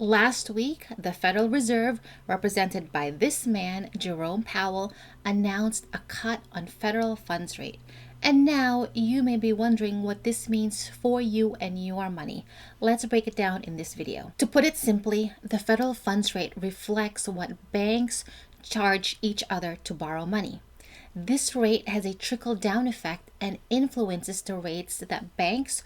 Last week, the Federal Reserve, represented by this man, Jerome Powell, announced a cut on federal funds rate. And now you may be wondering what this means for you and your money. Let's break it down in this video. To put it simply, the federal funds rate reflects what banks charge each other to borrow money. This rate has a trickle down effect and influences the rates that banks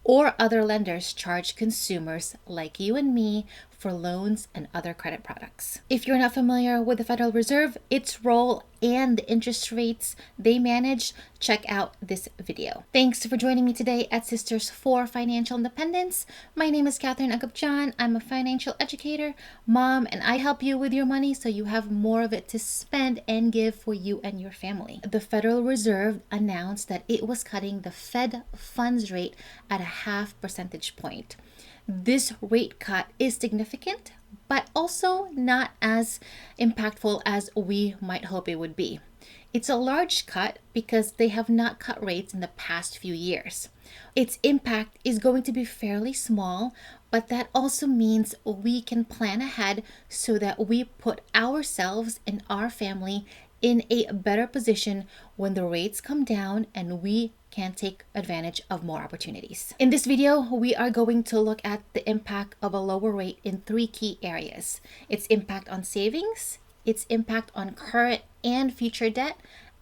or other lenders charge consumers like you and me for loans and other credit products. If you're not familiar with the Federal Reserve, its role, and the interest rates they manage, check out this video. Thanks for joining me today at Sisters for Financial Independence. My name is Catherine Agapjan. I'm a financial educator, mom, and I help you with your money so you have more of it to spend and give for you and your family. The Federal Reserve announced that it was cutting the Fed funds rate at a half percentage point. This rate cut is significant, but also not as impactful as we might hope it would be. It's a large cut because they have not cut rates in the past few years. Its impact is going to be fairly small, but that also means we can plan ahead so that we put ourselves and our family in a better position when the rates come down and we can take advantage of more opportunities. In this video, we are going to look at the impact of a lower rate in three key areas: its impact on savings, its impact on current and future debt,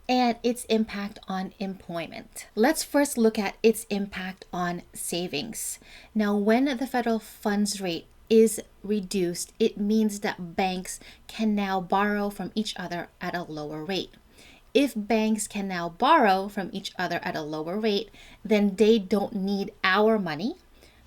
and its impact on employment. Let's first look at its impact on savings. Now, when the federal funds rate is reduced, it means that banks can now borrow from each other at a lower rate. If banks can now borrow from each other at a lower rate, then they don't need our money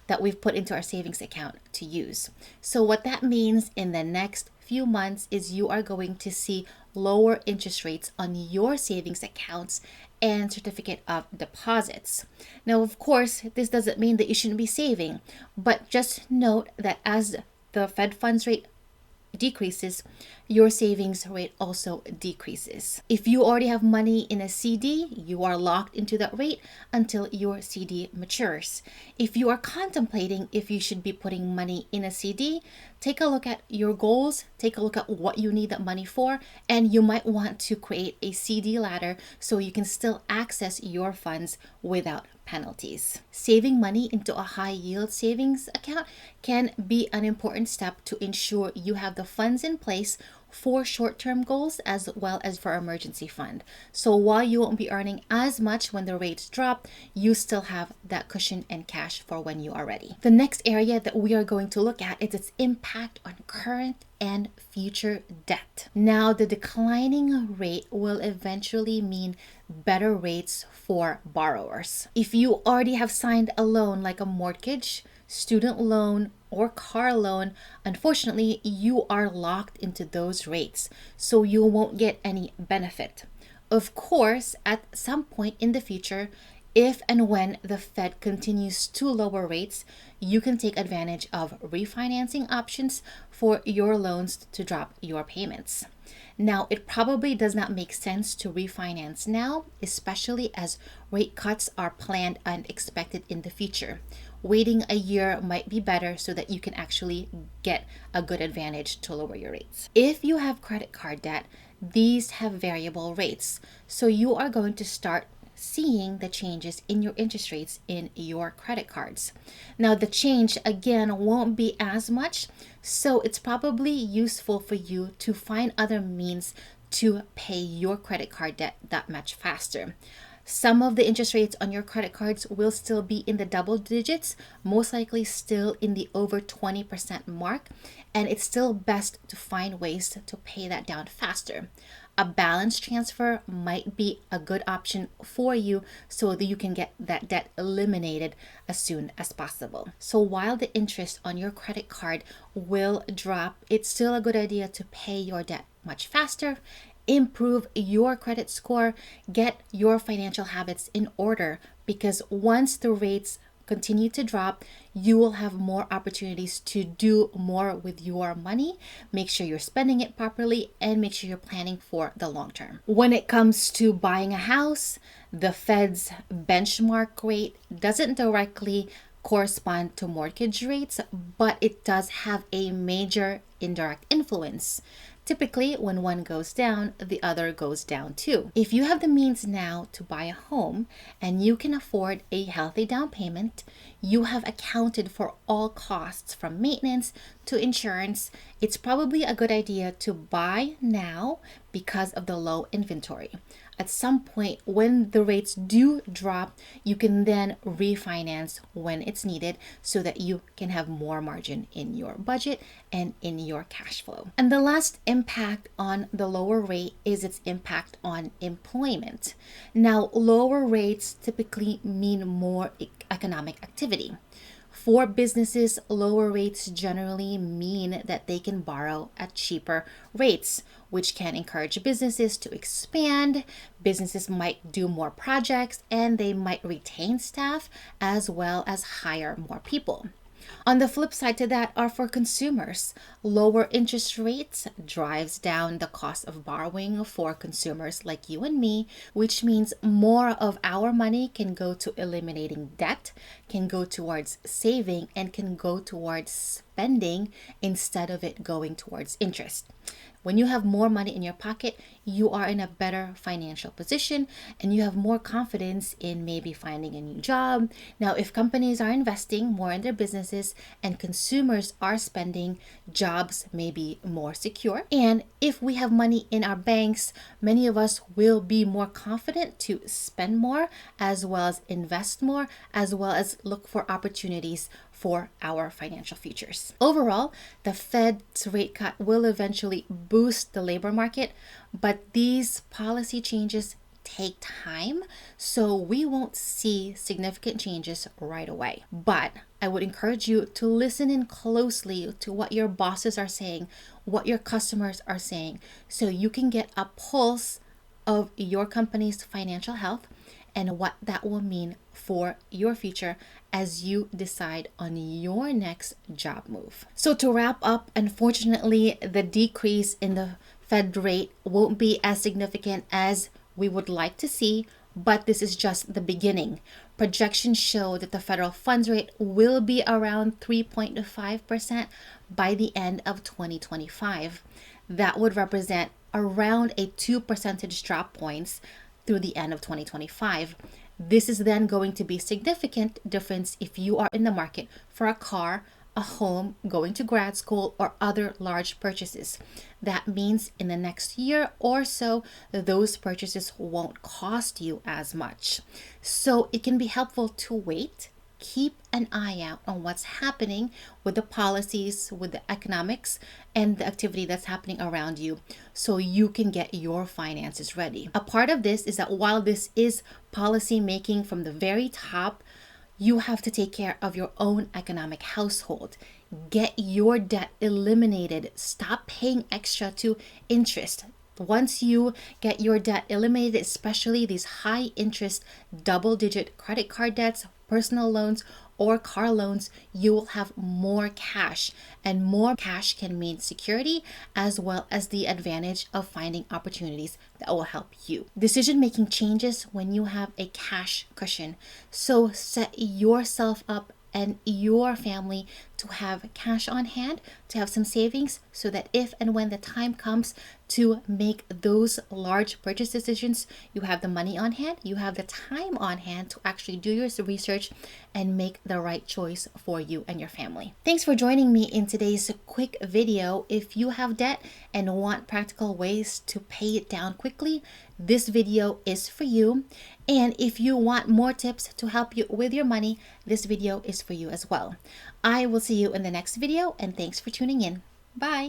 that we've put into our savings account to use. So what that means in the next few months is you are going to see lower interest rates on your savings accounts and certificate of deposits. Now, of course, this doesn't mean that you shouldn't be saving, but just note that as the Fed funds rate decreases, your savings rate also decreases. If you already have money in a CD, you are locked into that rate until your CD matures. If you are contemplating if you should be putting money in a CD, take a look at your goals, take a look at what you need that money for, and you might want to create a CD ladder so you can still access your funds without penalties. Saving money into a high yield savings account can be an important step to ensure you have the funds in place for short-term goals as well as for emergency fund. So while you won't be earning as much when the rates drop, you still have that cushion and cash for when you are ready. The next area that we are going to look at is its impact on current and future debt. Now, the declining rate will eventually mean better rates for borrowers. If you already have signed a loan like a mortgage, student loan, or car loan, unfortunately, you are locked into those rates, so you won't get any benefit. Of course, at some point in the future, if and when the Fed continues to lower rates, you can take advantage of refinancing options for your loans to drop your payments. Now, it probably does not make sense to refinance now, especially as rate cuts are planned and expected in the future. Waiting a year might be better so that you can actually get a good advantage to lower your rates. If you have credit card debt, these have variable rates, so you are going to start seeing the changes in your interest rates in your credit cards. Now, the change again won't be as much, so it's probably useful for you to find other means to pay your credit card debt that much faster. Some of the interest rates on your credit cards will still be in the double digits, most likely still in the over 20% mark, and it's still best to find ways to pay that down faster. A balance transfer might be a good option for you so that you can get that debt eliminated as soon as possible. So while the interest on your credit card will drop, it's still a good idea to pay your debt much faster, improve your credit score, get your financial habits in order, because once the rates continue to drop, you will have more opportunities to do more with your money. Make sure you're spending it properly and make sure you're planning for the long term. When it comes to buying a house, the Fed's benchmark rate doesn't directly correspond to mortgage rates, but it does have a major indirect influence. Typically, when one goes down, the other goes down too. If you have the means now to buy a home and you can afford a healthy down payment, you have accounted for all costs from maintenance to insurance. It's probably a good idea to buy now because of the low inventory. At some point, when the rates do drop, you can then refinance when it's needed so that you can have more margin in your budget and in your cash flow. And the last impact on the lower rate is its impact on employment. Now, lower rates typically mean more economic activity. For businesses, lower rates generally mean that they can borrow at cheaper rates, which can encourage businesses to expand. Businesses might do more projects and they might retain staff as well as hire more people. On the flip side to that are for consumers. Lower interest rates drives down the cost of borrowing for consumers like you and me, which means more of our money can go to eliminating debt, can go towards saving, and can go towards spending instead of it going towards interest. When you have more money in your pocket, you are in a better financial position and you have more confidence in maybe finding a new job. Now, if companies are investing more in their businesses and consumers are spending, jobs may be more secure. And if we have money in our banks, many of us will be more confident to spend more as well as invest more, as well as look for opportunities for our financial futures. Overall, the Fed's rate cut will eventually boost the labor market, but these policy changes take time, so we won't see significant changes right away. But I would encourage you to listen in closely to what your bosses are saying, what your customers are saying, so you can get a pulse of your company's financial health and what that will mean for your future as you decide on your next job move. So to wrap up, unfortunately, the decrease in the Fed rate won't be as significant as we would like to see, but this is just the beginning. Projections show that the federal funds rate will be around 3.5% by the end of 2025. That would represent around a 2 percentage drop points through the end of 2025. This is then going to be significant difference if you are in the market for a car, a home, going to grad school, or other large purchases. That means in the next year or so, those purchases won't cost you as much. So it can be helpful to wait. Keep an eye out on what's happening with the policies, with the economics, and the activity that's happening around you so you can get your finances ready. A part of this is that while this is policy making from the very top, you have to take care of your own economic household. Get your debt eliminated. Stop paying extra to interest. Once you get your debt eliminated, especially these high interest double-digit credit card debts, personal loans, or car loans, you will have more cash. And more cash can mean security as well as the advantage of finding opportunities that will help you. Decision-making changes when you have a cash cushion. So set yourself up and your family to have cash on hand, to have some savings, so that if and when the time comes to make those large purchase decisions, you have the money on hand, you have the time on hand to actually do your research and make the right choice for you and your family. Thanks for joining me in today's quick video. If you have debt and want practical ways to pay it down quickly, this video is for you. And if you want more tips to help you with your money, this video is for you as well. I will see you in the next video, and thanks for tuning in. Bye.